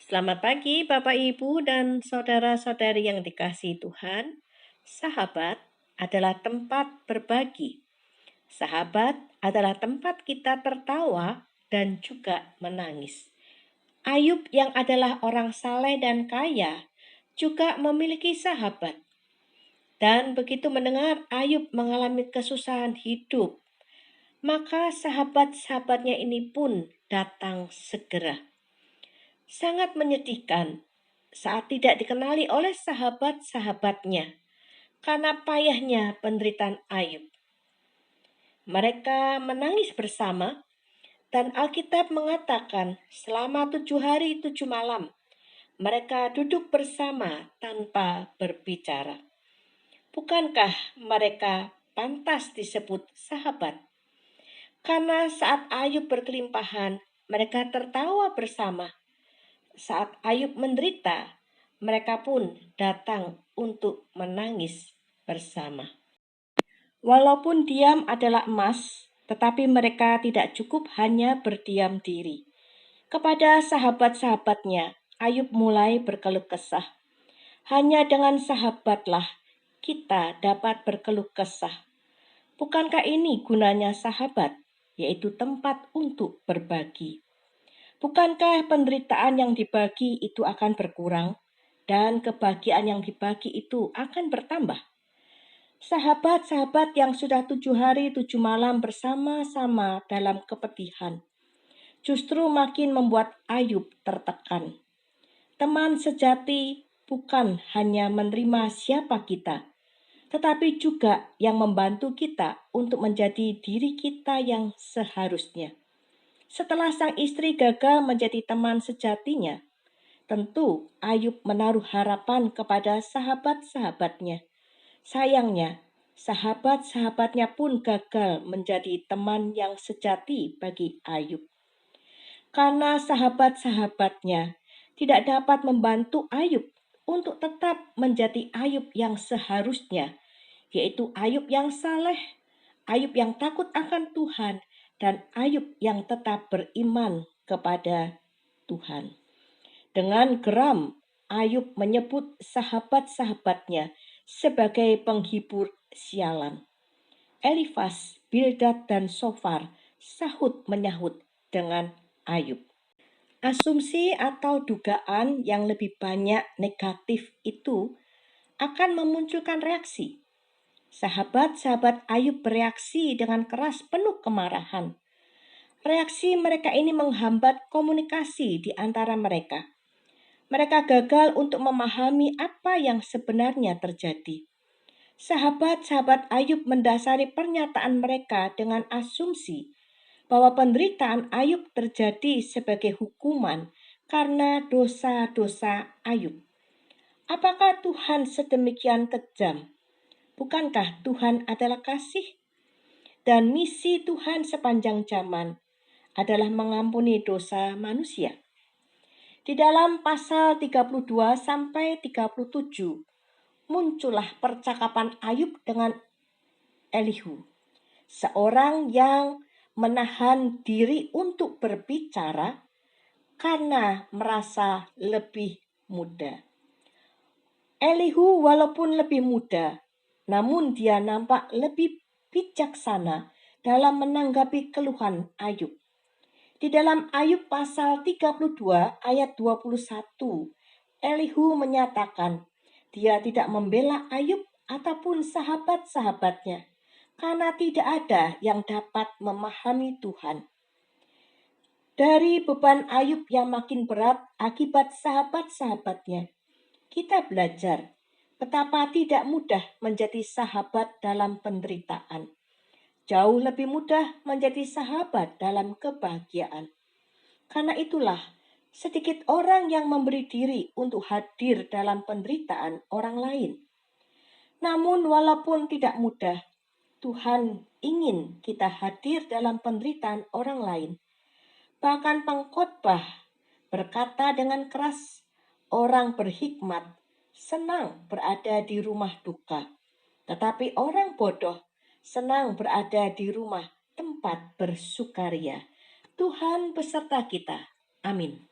Selamat pagi Bapak Ibu dan saudara-saudari yang dikasihi Tuhan. Sahabat adalah tempat berbagi. Sahabat adalah tempat kita tertawa dan juga menangis. Ayub yang adalah orang saleh dan kaya juga memiliki sahabat. Dan begitu mendengar Ayub mengalami kesusahan hidup, maka sahabat-sahabatnya ini pun datang segera. Sangat menyedihkan saat tidak dikenali oleh sahabat-sahabatnya karena payahnya penderitaan Ayub. Mereka menangis bersama dan Alkitab mengatakan selama 7 hari 7 malam mereka duduk bersama tanpa berbicara. Bukankah mereka pantas disebut sahabat? Karena saat Ayub berkelimpahan, mereka tertawa bersama. Saat Ayub menderita, mereka pun datang untuk menangis bersama. Walaupun diam adalah emas, tetapi mereka tidak cukup hanya berdiam diri. Kepada sahabat-sahabatnya, Ayub mulai berkeluh kesah. Hanya dengan sahabatlah kita dapat berkeluh kesah. Bukankah ini gunanya sahabat, yaitu tempat untuk berbagi? Bukankah penderitaan yang dibagi itu akan berkurang dan kebahagiaan yang dibagi itu akan bertambah? Sahabat-sahabat yang sudah 7 hari 7 malam bersama-sama dalam kepedihan justru makin membuat Ayub tertekan. Teman sejati bukan hanya menerima siapa kita, tetapi juga yang membantu kita untuk menjadi diri kita yang seharusnya. Setelah sang istri gagal menjadi teman sejatinya, tentu Ayub menaruh harapan kepada sahabat-sahabatnya. Sayangnya, sahabat-sahabatnya pun gagal menjadi teman yang sejati bagi Ayub. Karena sahabat-sahabatnya tidak dapat membantu Ayub untuk tetap menjadi Ayub yang seharusnya, yaitu Ayub yang saleh, Ayub yang takut akan Tuhan, dan Ayub yang tetap beriman kepada Tuhan. Dengan geram, Ayub menyebut sahabat-sahabatnya sebagai penghibur sialan. Elifas, Bildad, dan Sofar sahut menyahut dengan Ayub. Asumsi atau dugaan yang lebih banyak negatif itu akan memunculkan reaksi. Sahabat-sahabat Ayub bereaksi dengan keras penuh kemarahan. Reaksi mereka ini menghambat komunikasi di antara mereka. Mereka gagal untuk memahami apa yang sebenarnya terjadi. Sahabat-sahabat Ayub mendasari pernyataan mereka dengan asumsi bahwa penderitaan Ayub terjadi sebagai hukuman karena dosa-dosa Ayub. Apakah Tuhan sedemikian kejam? Bukankah Tuhan adalah kasih? Dan misi Tuhan sepanjang zaman adalah mengampuni dosa manusia. Di dalam pasal 32 sampai 37 muncullah percakapan Ayub dengan Elihu, seorang yang menahan diri untuk berbicara karena merasa lebih muda. Elihu walaupun lebih muda, namun dia nampak lebih bijaksana dalam menanggapi keluhan Ayub. Di dalam Ayub pasal 32 ayat 21, Elihu menyatakan dia tidak membela Ayub ataupun sahabat-sahabatnya karena tidak ada yang dapat memahami Tuhan. Dari beban Ayub yang makin berat akibat sahabat-sahabatnya, kita belajar betapa tidak mudah menjadi sahabat dalam penderitaan. Jauh lebih mudah menjadi sahabat dalam kebahagiaan. Karena itulah, sedikit orang yang memberi diri untuk hadir dalam penderitaan orang lain. Namun walaupun tidak mudah, Tuhan ingin kita hadir dalam penderitaan orang lain. Bahkan pengkhotbah berkata dengan keras, orang berhikmat senang berada di rumah duka, tetapi orang bodoh senang berada di rumah tempat bersukaria. Tuhan beserta kita. Amin.